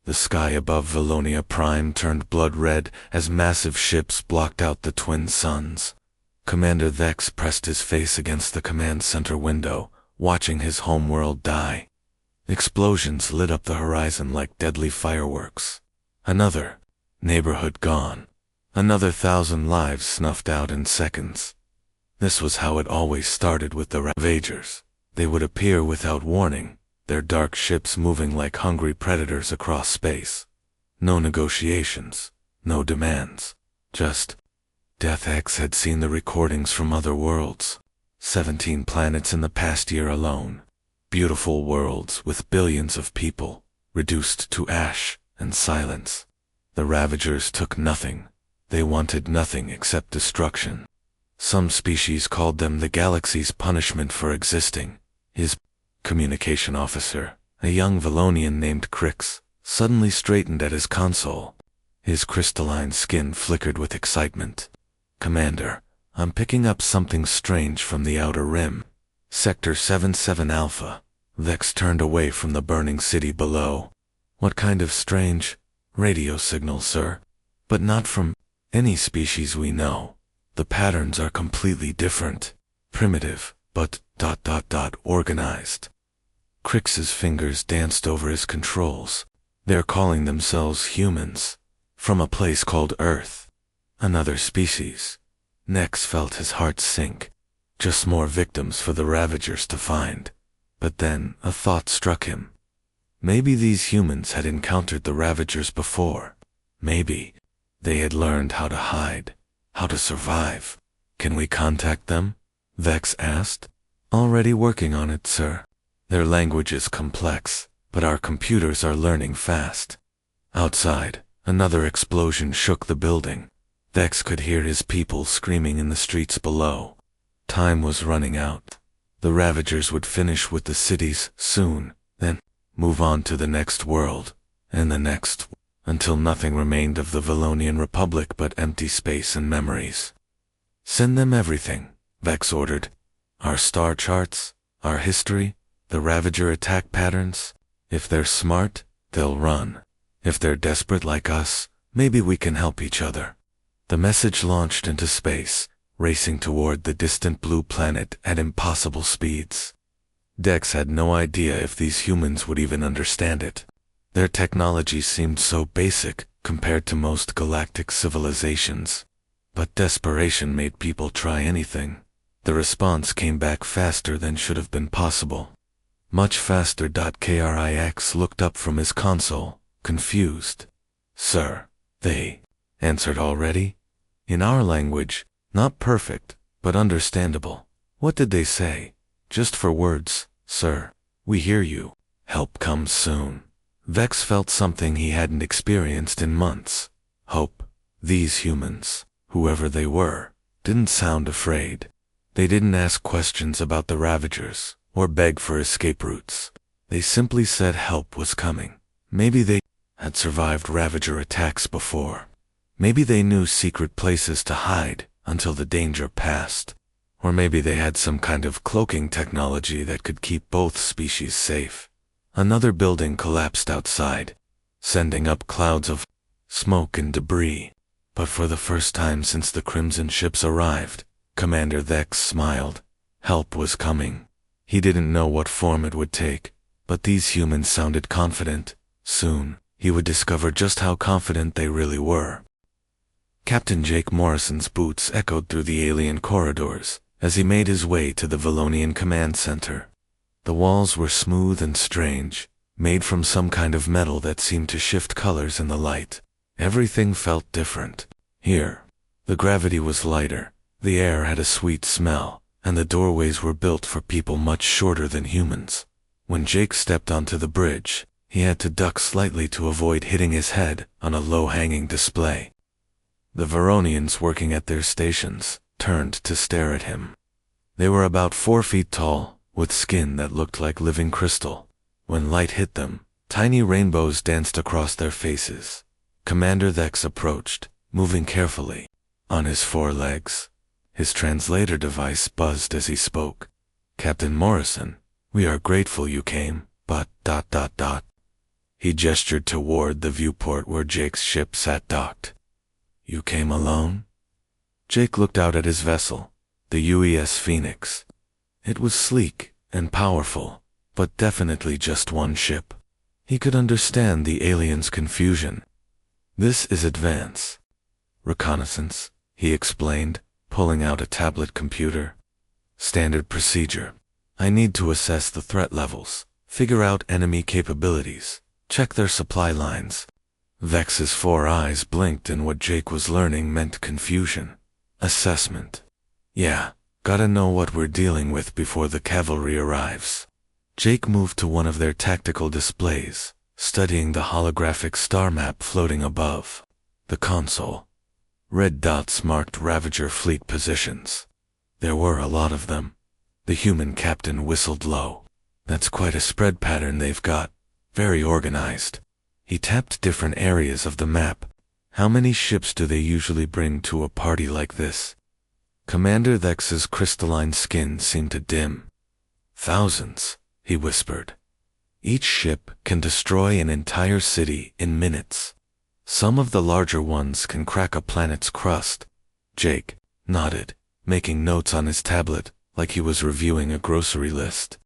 The sky above Valonia Prime turned blood red as massive ships blocked out the twin suns. Commander Vex pressed his face against the command center window, watching his homeworld die. Explosions lit up the horizon like deadly fireworks. Another neighborhood gone. Another 1,000 lives snuffed out in seconds. This was how it always started with the Ravagers. They would appear without warning, their dark ships moving like hungry predators across space. No negotiations, no demands, just Death. X had seen the recordings from other worlds. 17 planets in the past year alone. Beautiful worlds with billions of people, reduced to ash and silence. The Ravagers took nothing. They wanted nothing except destruction. Some species called them the galaxy's punishment for existing. His communication officer, a young Valonian named Crix, suddenly straightened at his console. His crystalline skin flickered with excitement. "Commander, I'm picking up something strange from the outer rim. Sector 77 Alpha." Vex turned away from the burning city below. "What kind of strange radio signal, sir? But not from any species we know. The patterns are completely different. Primitive, but organized." Crix's fingers danced over his controls. "They're calling themselves humans. From a place called Earth. Another species." Nex felt his heart sink. Just more victims for the Ravagers to find. But then a thought struck him. Maybe these humans had encountered the Ravagers before. Maybe they had learned how to hide, how to survive. "Can we contact them?" Vex asked. "Already working on it, sir. Their language is complex, but our computers are learning fast." Outside, another explosion shook the building. Vex could hear his people screaming in the streets below. Time was running out. The Ravagers would finish with the cities soon, then move on to the next world, and the next, until nothing remained of the Valonian Republic but empty space and memories. "Send them everything," Vex ordered. "Our star charts, our history, the Ravager attack patterns. If they're smart, they'll run. If they're desperate like us, maybe we can help each other." The message launched into space, racing toward the distant blue planet at impossible speeds. Dex had no idea if these humans would even understand it. Their technology seemed so basic compared to most galactic civilizations. But desperation made people try anything. The response came back faster than should have been possible. Much faster. Krix looked up from his console, confused. "Sir," they answered already. "In our language, not perfect, but understandable." "What did they say?" "Just for words, sir. We hear you. Help comes soon." Vex felt something he hadn't experienced in months. Hope. These humans, whoever they were, didn't sound afraid. They didn't ask questions about the Ravagers, or beg for escape routes. They simply said help was coming. Maybe they had survived Ravager attacks before. Maybe they knew secret places to hide until the danger passed. Or maybe they had some kind of cloaking technology that could keep both species safe. Another building collapsed outside, sending up clouds of smoke and debris. But for the first time since the Crimson ships arrived, Commander Vex smiled. Help was coming. He didn't know what form it would take, but these humans sounded confident. Soon, he would discover just how confident they really were. Captain Jake Morrison's boots echoed through the alien corridors as he made his way to the Valonian command center. The walls were smooth and strange, made from some kind of metal that seemed to shift colors in the light. Everything felt different. Here, the gravity was lighter, the air had a sweet smell, and the doorways were built for people much shorter than humans. When Jake stepped onto the bridge, he had to duck slightly to avoid hitting his head on a low-hanging display. The Varonians working at their stations turned to stare at him. They were about 4 feet tall, with skin that looked like living crystal. When light hit them, tiny rainbows danced across their faces. Commander Vex approached, moving carefully, on his 4 legs. His translator device buzzed as he spoke. "Captain Morrison, we are grateful you came, but ... He gestured toward the viewport where Jake's ship sat docked. You came alone? Jake looked out at his vessel, the UES Phoenix. It was sleek and powerful, but definitely just one ship. He could understand the aliens' confusion. This is advance reconnaissance, he explained, pulling out a tablet computer. Standard procedure. I need to assess the threat levels, figure out enemy capabilities, check their supply lines. Vex's 4 eyes blinked and what Jake was learning meant confusion. Assessment. Yeah, gotta know what we're dealing with before the cavalry arrives. Jake moved to one of their tactical displays, studying the holographic star map floating above. The console. Red dots marked Ravager fleet positions. There were a lot of them. The human captain whistled low. That's quite a spread pattern they've got. Very organized. He tapped different areas of the map. How many ships do they usually bring to a party like this? Commander Vex's crystalline skin seemed to dim. Thousands, he whispered. Each ship can destroy an entire city in minutes. Some of the larger ones can crack a planet's crust. Jake nodded, making notes on his tablet like he was reviewing a grocery list.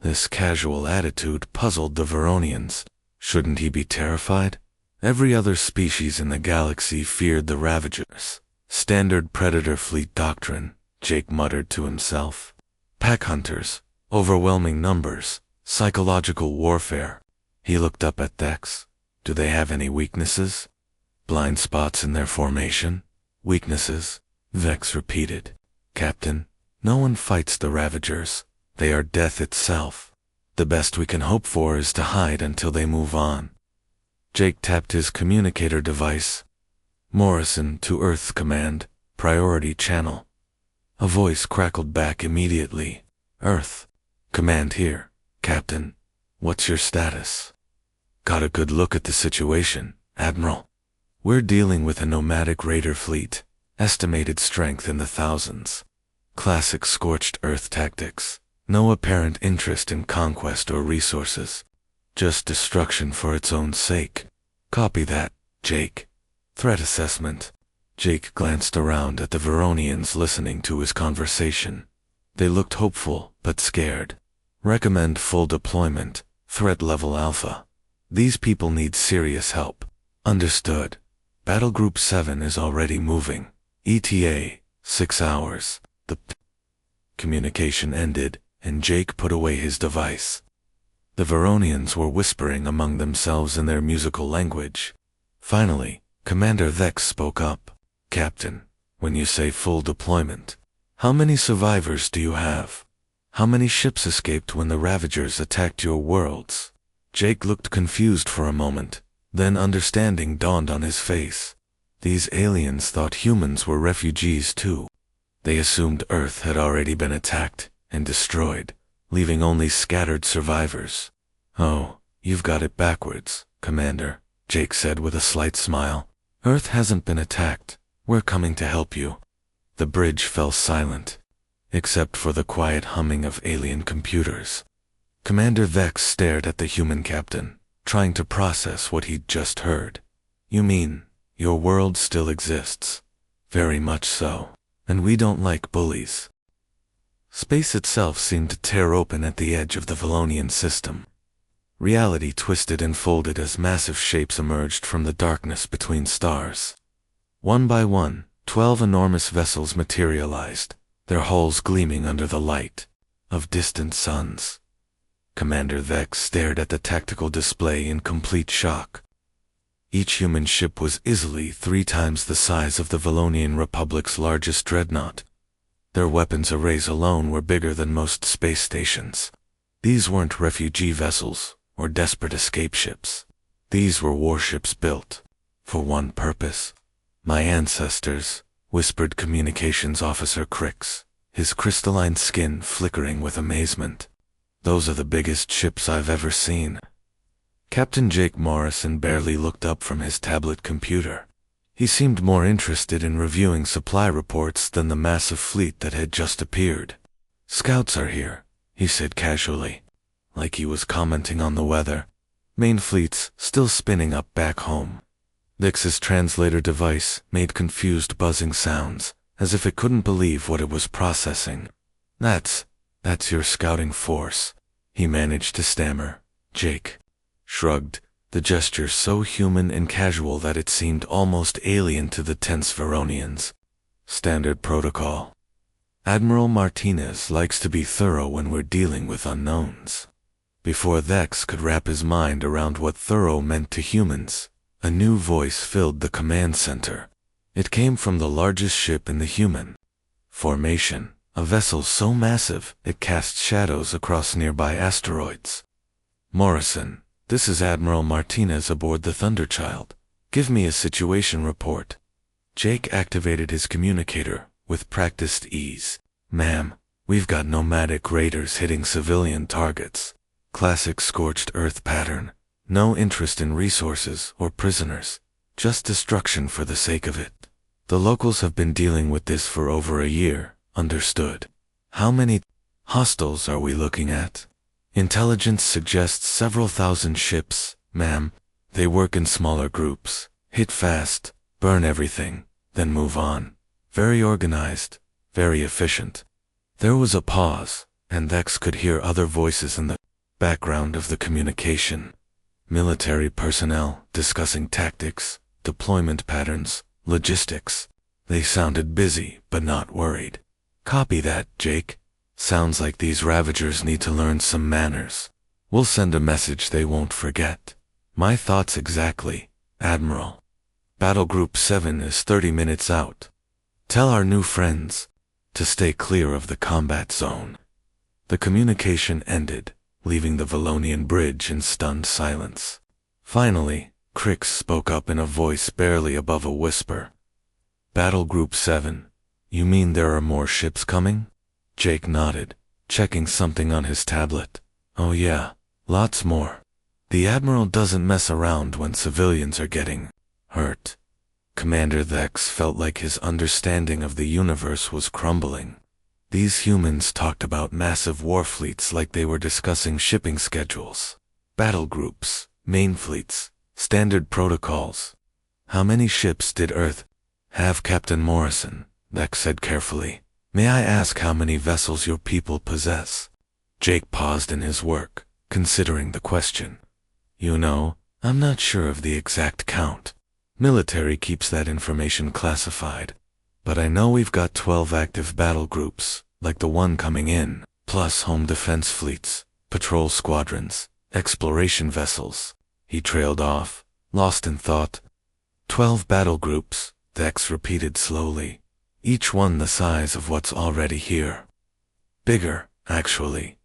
This casual attitude puzzled the Veronians. Shouldn't he be terrified? Every other species in the galaxy feared the Ravagers. Standard predator fleet doctrine, Jake muttered to himself. Pack hunters, overwhelming numbers, psychological warfare. He looked up at Vex. Do they have any weaknesses? Blind spots in their formation? Weaknesses? Vex repeated. Captain, no one fights the Ravagers. They are death itself. The best we can hope for is to hide until they move on. Jake tapped his communicator device. Morrison to Earth Command, priority channel. A voice crackled back immediately. Earth. Command here, Captain. What's your status? Got a good look at the situation, Admiral. We're dealing with a nomadic raider fleet, estimated strength in the thousands. Classic scorched earth tactics. No apparent interest in conquest or resources. Just destruction for its own sake. Copy that, Jake. Threat assessment. Jake glanced around at the Veronians listening to his conversation. They looked hopeful, but scared. Recommend full deployment. Threat level Alpha. These people need serious help. Understood. Battle Group 7 is already moving. ETA, 6 hours. The communication ended, and Jake put away his device. The Veronians were whispering among themselves in their musical language. Finally, Commander Vex spoke up. Captain, when you say full deployment, how many survivors do you have? How many ships escaped when the Ravagers attacked your worlds? Jake looked confused for a moment, then understanding dawned on his face. These aliens thought humans were refugees too. They assumed Earth had already been attacked and destroyed, leaving only scattered survivors. Oh, you've got it backwards, Commander, Jake said with a slight smile. Earth hasn't been attacked. We're coming to help you. The bridge fell silent, except for the quiet humming of alien computers. Commander Vex stared at the human captain, trying to process what he'd just heard. You mean, your world still exists? Very much so. And we don't like bullies. Space itself seemed to tear open at the edge of the Valonian system. Reality twisted and folded as massive shapes emerged from the darkness between stars. One by one, 12 enormous vessels materialized, their hulls gleaming under the light of distant suns. Commander Vex stared at the tactical display in complete shock. Each human ship was easily 3 times the size of the Valonian Republic's largest dreadnought. Their weapons arrays alone were bigger than most space stations. These weren't refugee vessels or desperate escape ships. These were warships built for one purpose. My ancestors, whispered Communications Officer Crix, his crystalline skin flickering with amazement. Those are the biggest ships I've ever seen. Captain Jake Morrison barely looked up from his tablet computer. He seemed more interested in reviewing supply reports than the massive fleet that had just appeared. Scouts are here, he said casually, like he was commenting on the weather. main fleets still spinning up back home. Vix's translator device made confused buzzing sounds, as if it couldn't believe what it was processing. That's your scouting force, he managed to stammer. Jake shrugged, the gesture so human and casual that it seemed almost alien to the tense Veronians. Standard protocol. Admiral Martinez likes to be thorough when we're dealing with unknowns. Before Vex could wrap his mind around what thorough meant to humans, a new voice filled the command center. It came from the largest ship in the human formation, a vessel so massive it cast shadows across nearby asteroids. Morrison, this is Admiral Martinez aboard the Thunderchild. Give me a situation report. Jake activated his communicator with practiced ease. Ma'am, we've got nomadic raiders hitting civilian targets. Classic scorched earth pattern. No interest in resources or prisoners. Just destruction for the sake of it. The locals have been dealing with this for over a year. Understood. How many hostiles are we looking at? Intelligence suggests several thousand ships, ma'am. They work in smaller groups. Hit fast, burn everything, then move on. Very organized, very efficient. There was a pause, and Vex could hear other voices in the background of the communication. Military personnel discussing tactics, deployment patterns, logistics. They sounded busy, but not worried. Copy that, Jake. Sounds like these Ravagers need to learn some manners. We'll send a message they won't forget. My thoughts exactly, Admiral. Battle Group 7 is 30 minutes out. Tell our new friends to stay clear of the combat zone. The communication ended, leaving the Valonian bridge in stunned silence. Finally, Crix spoke up in a voice barely above a whisper. Battle Group 7, you mean there are more ships coming? Jake nodded, checking something on his tablet. Oh yeah, lots more. The Admiral doesn't mess around when civilians are getting hurt. Commander Vex felt like his understanding of the universe was crumbling. These humans talked about massive war fleets like they were discussing shipping schedules. Battle groups, main fleets, standard protocols. How many ships did Earth have, Captain Morrison? Vex said carefully. May I ask how many vessels your people possess? Jake paused in his work, considering the question. You know, I'm not sure of the exact count. Military keeps that information classified. But I know we've got 12 active battle groups, like the one coming in, plus home defense fleets, patrol squadrons, exploration vessels. He trailed off, lost in thought. 12 battle groups, Vex repeated slowly. Each one the size of what's already here. Bigger, actually.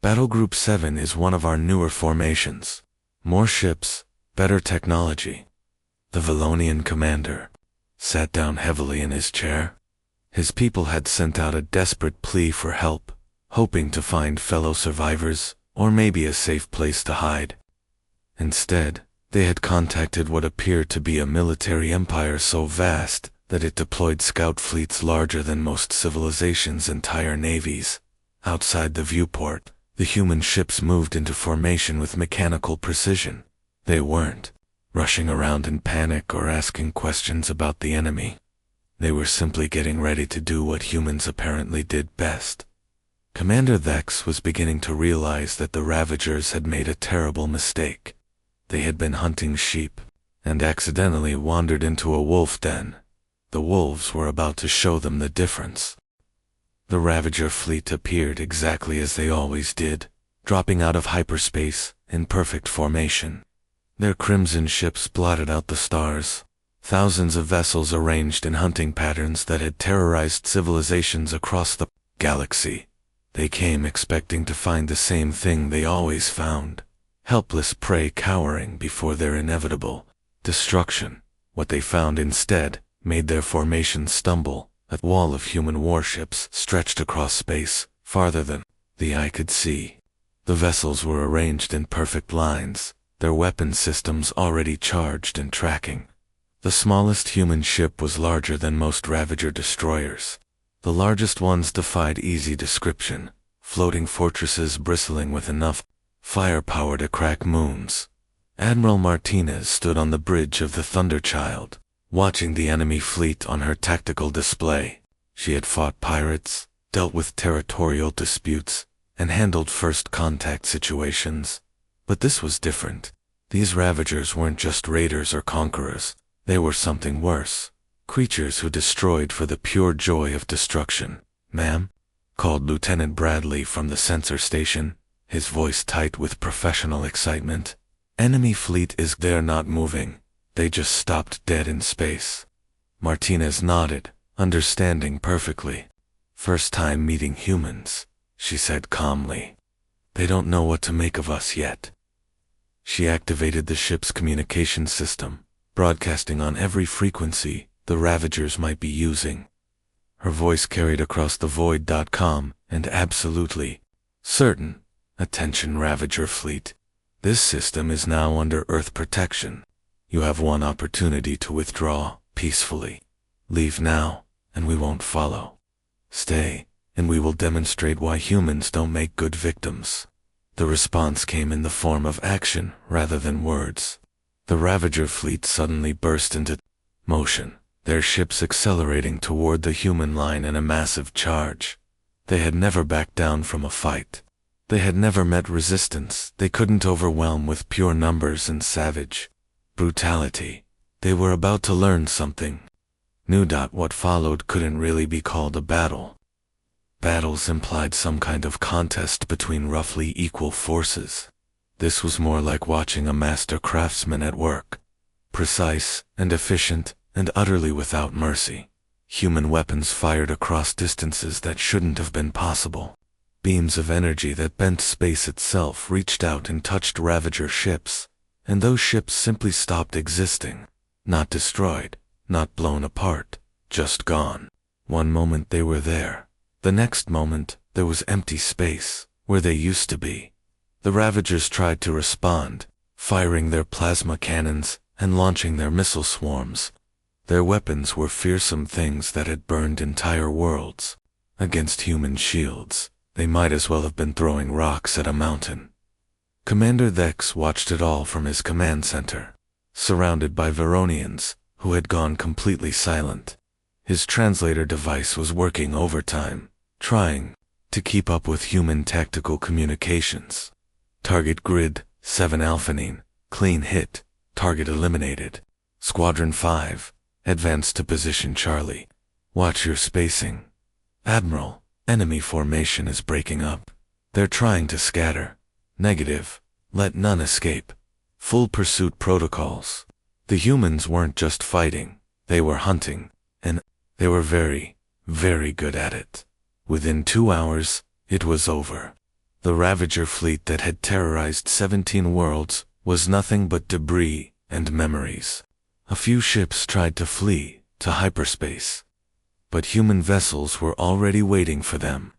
Battle Group 7 is one of our newer formations. More ships, better technology. The Valonian commander sat down heavily in his chair. His people had sent out a desperate plea for help, hoping to find fellow survivors, or maybe a safe place to hide. Instead, they had contacted what appeared to be a military empire so vast that it deployed scout fleets larger than most civilizations' entire navies. Outside the viewport, the human ships moved into formation with mechanical precision. They weren't rushing around in panic or asking questions about the enemy. They were simply getting ready to do what humans apparently did best. Commander Vex was beginning to realize that the Ravagers had made a terrible mistake. They had been hunting sheep, and accidentally wandered into a wolf den. The wolves were about to show them the difference. The Ravager fleet appeared exactly as they always did, dropping out of hyperspace in perfect formation. Their crimson ships blotted out the stars. Thousands of vessels arranged in hunting patterns that had terrorized civilizations across the galaxy. They came expecting to find the same thing they always found. Helpless prey cowering before their inevitable destruction. What they found instead made their formation stumble. A wall of human warships stretched across space, farther than the eye could see. The vessels were arranged in perfect lines, their weapon systems already charged and tracking. The smallest human ship was larger than most Ravager destroyers. The largest ones defied easy description, floating fortresses bristling with enough firepower to crack moons. Admiral Martinez stood on the bridge of the Thunderchild, watching the enemy fleet on her tactical display. She had fought pirates, dealt with territorial disputes, and handled first contact situations. But this was different. These Ravagers weren't just raiders or conquerors. They were something worse. Creatures who destroyed for the pure joy of destruction. "Ma'am?" called Lieutenant Bradley from the sensor station, his voice tight with professional excitement. "Enemy fleet is there, not moving. They just stopped dead in space." Martinez nodded, understanding perfectly. "First time meeting humans," she said calmly. "They don't know what to make of us yet." She activated the ship's communication system, broadcasting on every frequency the Ravagers might be using. Her voice carried across the void.com, and absolutely certain. "Attention Ravager fleet. This system is now under Earth protection. You have one opportunity to withdraw peacefully. Leave now, and we won't follow. Stay, and we will demonstrate why humans don't make good victims." The response came in the form of action rather than words. The Ravager fleet suddenly burst into motion, their ships accelerating toward the human line in a massive charge. They had never backed down from a fight. They had never met resistance they couldn't overwhelm with pure numbers and savage brutality. They were about to learn something new. What followed couldn't really be called a battle. Battles implied some kind of contest between roughly equal forces. This was more like watching a master craftsman at work. Precise and efficient and utterly without mercy. Human weapons fired across distances that shouldn't have been possible. Beams of energy that bent space itself reached out and touched Ravager ships, and those ships simply stopped existing. Not destroyed, not blown apart, just gone. One moment they were there. The next moment, there was empty space, where they used to be. The Ravagers tried to respond, firing their plasma cannons and launching their missile swarms. Their weapons were fearsome things that had burned entire worlds. Against human shields, they might as well have been throwing rocks at a mountain. Commander Vex watched it all from his command center, surrounded by Veronians, who had gone completely silent. His translator device was working overtime, trying to keep up with human tactical communications. Target grid, 7 Alphanine, clean hit, target eliminated. Squadron 5, advance to position Charlie. Watch your spacing. Admiral, enemy formation is breaking up. They're trying to scatter. Negative, let none escape. Full pursuit protocols. The humans weren't just fighting, they were hunting, and they were very, very good at it. Within 2 hours, it was over. The Ravager fleet that had terrorized 17 worlds was nothing but debris and memories. A few ships tried to flee to hyperspace, but human vessels were already waiting for them,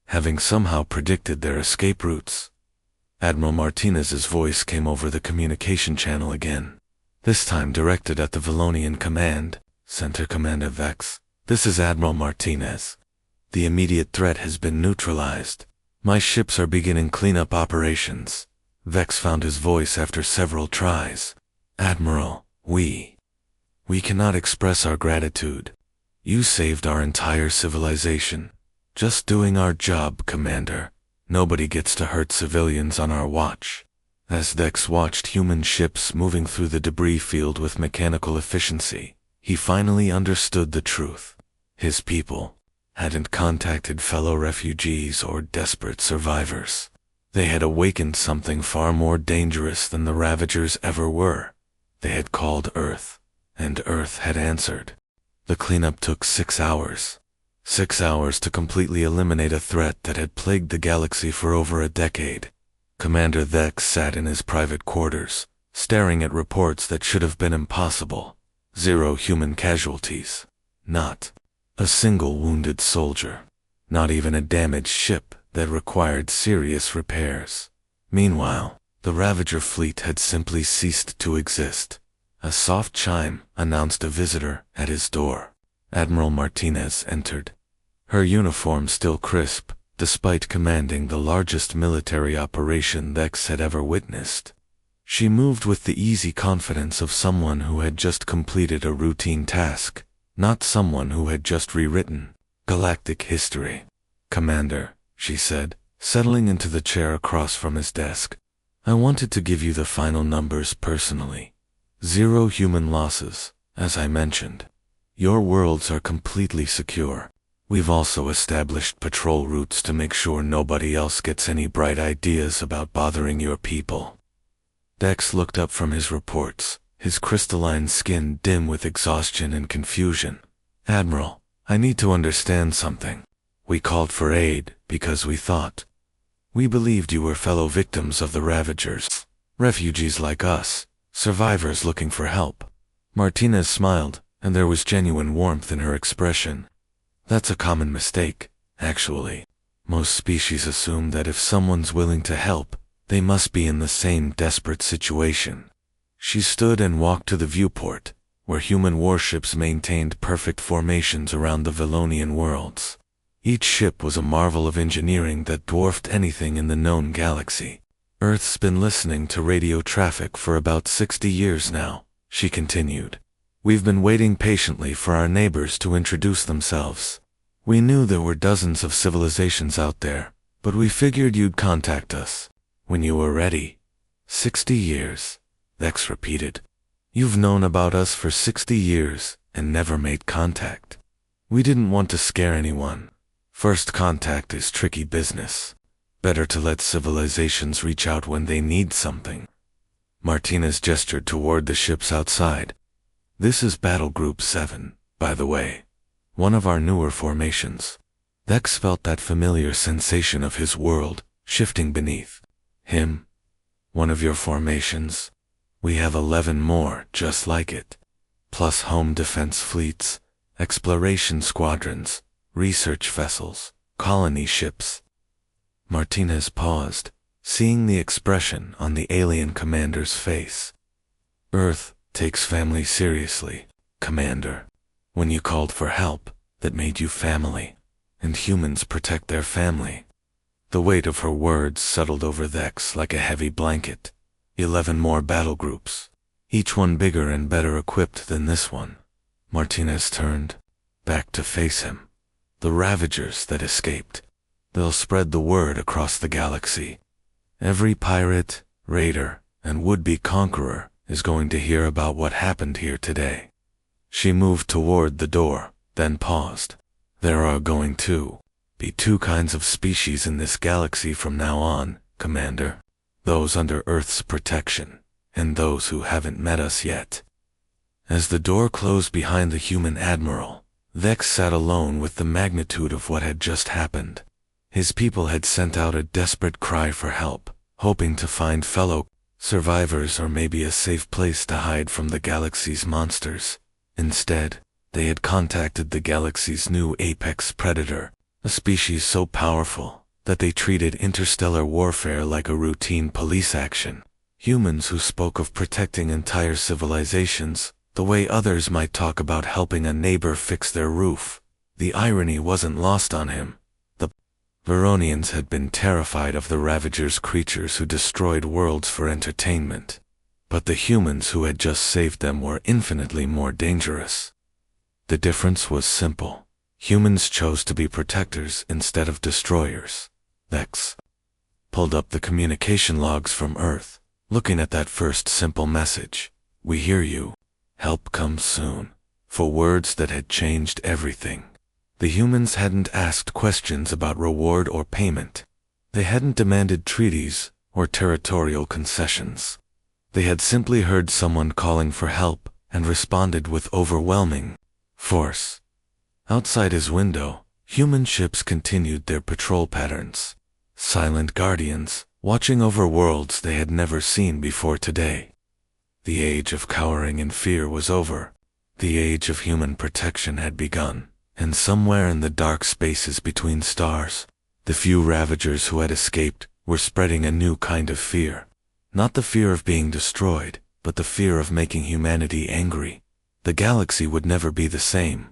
having somehow predicted their escape routes. Admiral Martinez's voice came over the communication channel again, this time directed at the Valonian Command Center. "Commander Vex, this is Admiral Martinez. The immediate threat has been neutralized. My ships are beginning cleanup operations." Vex found his voice after several tries. "Admiral, we cannot express our gratitude. You saved our entire civilization. Just doing our job, Commander. Nobody gets to hurt civilians on our watch." As Vex watched human ships moving through the debris field with mechanical efficiency, he finally understood the truth. His people hadn't contacted fellow refugees or desperate survivors. They had awakened something far more dangerous than the Ravagers ever were. They had called Earth, and Earth had answered. The cleanup took 6 hours. 6 hours to completely eliminate a threat that had plagued the galaxy for over a decade. Commander Vex sat in his private quarters, staring at reports that should have been impossible. 0 human casualties. Not a single wounded soldier. Not even a damaged ship that required serious repairs. Meanwhile, the Ravager fleet had simply ceased to exist. A soft chime announced a visitor at his door. Admiral Martinez entered. Her uniform still crisp, despite commanding the largest military operation Vex had ever witnessed. She moved with the easy confidence of someone who had just completed a routine task, not someone who had just rewritten galactic history. "Commander," she said, settling into the chair across from his desk, "I wanted to give you the final numbers personally. 0 human losses, as I mentioned. Your worlds are completely secure. We've also established patrol routes to make sure nobody else gets any bright ideas about bothering your people." Dex looked up from his reports, his crystalline skin dim with exhaustion and confusion. "Admiral, I need to understand something. We called for aid because we believed you were fellow victims of the Ravagers, refugees like us, survivors looking for help." Martinez smiled, and there was genuine warmth in her expression. "That's a common mistake, actually. Most species assume that if someone's willing to help, they must be in the same desperate situation." She stood and walked to the viewport, where human warships maintained perfect formations around the Velonian worlds. Each ship was a marvel of engineering that dwarfed anything in the known galaxy. "Earth's been listening to radio traffic for about 60 years now," she continued. "We've been waiting patiently for our neighbors to introduce themselves. We knew there were dozens of civilizations out there, but we figured you'd contact us when you were ready." 60 years, Vex repeated. "You've known about us for 60 years and never made contact." "We didn't want to scare anyone. First contact is tricky business. Better to let civilizations reach out when they need something." Martinez gestured toward the ships outside. "This is Battle Group 7, by the way. One of our newer formations." Vex felt that familiar sensation of his world shifting beneath him. "One of your formations? We have 11 more just like it. Plus home defense fleets, exploration squadrons, research vessels, colony ships." Martinez paused, seeing the expression on the alien commander's face. "Earth takes family seriously, Commander. When you called for help, that made you family, and humans protect their family." The weight of her words settled over Vex like a heavy blanket. 11 more battle groups, each one bigger and better equipped than this one. Martinez turned back to face him. "The Ravagers that escaped. They'll spread the word across the galaxy. Every pirate, raider, and would-be conqueror is going to hear about what happened here today." She moved toward the door, then paused. "There are going to be 2 kinds of species in this galaxy from now on, Commander. Those under Earth's protection, and those who haven't met us yet." As the door closed behind the human admiral, Vex sat alone with the magnitude of what had just happened. His people had sent out a desperate cry for help, hoping to find fellow survivors or maybe a safe place to hide from the galaxy's monsters. Instead, they had contacted the galaxy's new apex predator, a species so powerful that they treated interstellar warfare like a routine police action. Humans who spoke of protecting entire civilizations, the way others might talk about helping a neighbor fix their roof. The irony wasn't lost on him. The Veronians had been terrified of the Ravagers' creatures who destroyed worlds for entertainment. But the humans who had just saved them were infinitely more dangerous. The difference was simple. Humans chose to be protectors instead of destroyers. Vex pulled up the communication logs from Earth, looking at that first simple message. "We hear you. Help comes soon." For words that had changed everything. The humans hadn't asked questions about reward or payment. They hadn't demanded treaties or territorial concessions. They had simply heard someone calling for help and responded with overwhelming force. Outside his window, human ships continued their patrol patterns. Silent guardians, watching over worlds they had never seen before today. The age of cowering and fear was over. The age of human protection had begun, and somewhere in the dark spaces between stars, the few Ravagers who had escaped were spreading a new kind of fear. Not the fear of being destroyed, but the fear of making humanity angry. The galaxy would never be the same.